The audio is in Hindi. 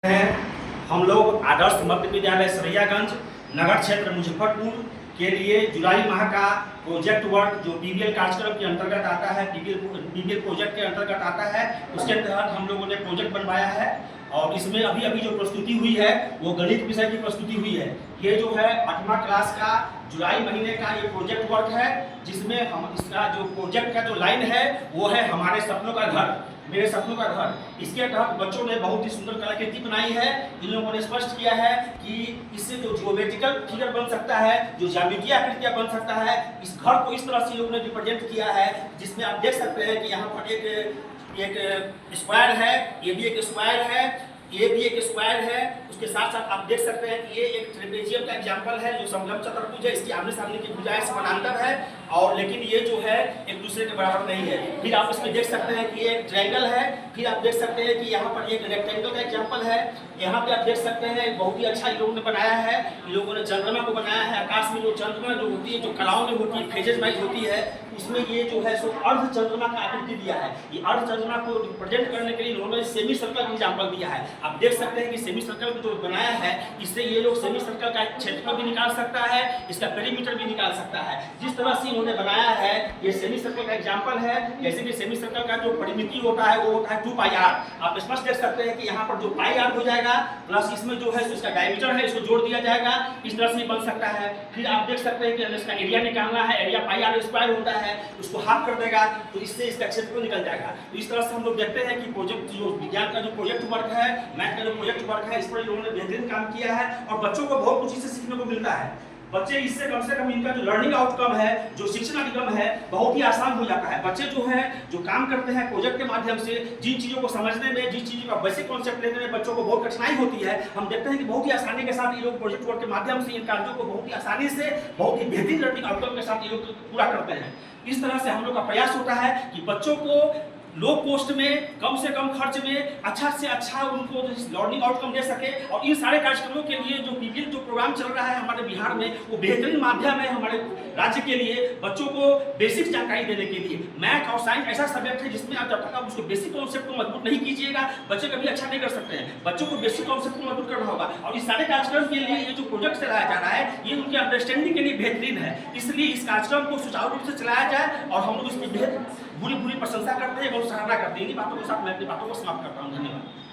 हैं हम लोग आदर्श मध्य विद्यालय सरैयागंज नगर क्षेत्र मुजफ्फरपुर के लिए जुलाई माह का प्रोजेक्ट वर्क जो पीबीएल कार्यक्रम के अंतर्गत आता है, पीबीएल प्रोजेक्ट के अंतर्गत आता है, उसके तहत हम लोगों ने प्रोजेक्ट बनवाया है। और इसमें अभी जो प्रस्तुति हुई है वो गणित विषय की प्रस्तुति हुई है। ये जो है 8वां क्लास का जुलाई महीने का ये प्रोजेक्ट वर्क है, जिसमें हम इसका जो प्रोजेक्ट का जो लाइन है वो है हमारे सपनों का घर, मेरे सपनों का घर। इसके तहत बच्चों ने बहुत ही सुंदर कलाकृति बनाई है। इन लोगों ने स्पष्ट किया है कि इससे जो ज्योमेट्रिकल फिगर बन सकता है, जो ज्यामितीय आकृतियां बन सकता है, इस घर को इस तरह से लोगों ने रिप्रेजेंट किया है, जिसमें आप देख सकते हैं कि यहाँ पर एक स्क्वायर है, ये भी एक स्क्वायर है, ये भी एक स्क्वायर है। उसके साथ साथ आप देख सकते हैं कि ये एक ट्रेपेजियम का एग्जांपल है जो समलंब चतुर्भुज है, इसकी आमने सामने की भुजाएं समानांतर है, और लेकिन ये जो है एक दूसरे के बराबर नहीं है। फिर आप इसमें देख सकते हैं कि ये एक ट्रायंगल है। फिर आप देख सकते हैं कि यहाँ पर एक रेक्टेंगल का एग्जांपल है। यहाँ पे आप देख सकते हैं बहुत ही अच्छा इन लोगों ने बनाया है। इन लोगों ने चंद्रमा को बनाया है। आकाश में जो चंद्रमा जो होती है, जो कलाओं में होती है, फेजेस वाइज होती है, उसमें ये जो है सो अर्ध चंद्रमा का आकृति दिया है। ये अर्ध चंद्रमा को रिप्रेजेंट करने के लिए इन्होंने सेमी सर्कल का एग्जांपल दिया है। आप देख सकते हैं कि सेमी सर्कल जो बनाया है, इससे ये लोग सेमी सर्कल का क्षेत्रफल भी निकाल सकता है, इसका पेरीमीटर भी निकाल सकता है। जिस तरह से इन्होंने बनाया है ये सेमी सर्कल का एग्जांपल है। जैसे कि सेमी सर्कल का जो परिमिति होता है वो होता है 2πr। आप स्पष्ट देख सकते हैं कि यहाँ पर जो πr हो जाएगा प्लस इसमें जो है इसका डायमीटर है, इसको जोड़ दिया जाएगा, इस तरह से बन सकता है। फिर आप देख सकते हैं कि इसका एरिया निकालना है, एरिया πr² होता है, उसको हाफ कर देगा तो इससे इसका क्षेत्रफल निकल जाएगा। तो इस तरह से हम लोग देखते हैं कि प्रोजेक्ट जो विज्ञान का जो प्रोजेक्ट वर्क है, मैथ का जो प्रोजेक्ट वर्क है, इस पर लोगों ने बेहतरीन काम किया है और बच्चों को बहुत कुछ इससे सीखने को मिलता है। बच्चे इससे कम से कम इनका जो लर्निंग आउटकम है, जो शिक्षण अधिगम है, बहुत ही आसान हो जाता है। बच्चे जो हैं जो काम करते हैं प्रोजेक्ट के माध्यम से, जिन चीज़ों को समझने में, जिन चीज़ों का बेसिक कॉन्सेप्ट लेने में बच्चों को बहुत कठिनाई होती है, हम देखते हैं कि बहुत ही आसानी के साथ ये लोग प्रोजेक्ट वर्क के माध्यम से इन कार्यों को बहुत ही आसानी से, बहुत ही बेहतरीन लर्निंग आउटकम के साथ ये लोग पूरा करते हैं। इस तरह से हम लोग का प्रयास होता है कि बच्चों को लो कॉस्ट में, कम से कम खर्च में अच्छा से अच्छा उनको लर्निंग आउटकम दे सके। और इन सारे कार्यक्रमों के लिए जो पीबीएल जो प्रोग्राम चल रहा है हमारे बिहार में, वो बेहतरीन माध्यम है हमारे राज्य के लिए बच्चों को बेसिक जानकारी देने के लिए। मैथ और साइंस ऐसा सब्जेक्ट है जिसमें आप जब तक आप उसको बेसिक कॉन्सेप्ट को मजबूत नहीं कीजिएगा, बच्चे कभी अच्छा नहीं कर सकते हैं। बच्चों को बेसिक कॉन्सेप्ट को मजबूत करना होगा। और इस सारे कार्यक्रम के लिए ये जो प्रोजेक्ट चलाया जा रहा है, ये उनके अंडरस्टैंडिंग के लिए बेहतरीन है। इसलिए इस कार्यक्रम को सुचारू रूप से चलाया जाए और हम लोग इसकी पूरी प्रशंसा करते हैं और सराहना करते हैं। इन्हीं बातों के साथ मैं अपनी बातों को समाप्त करता हूँ। धन्यवाद।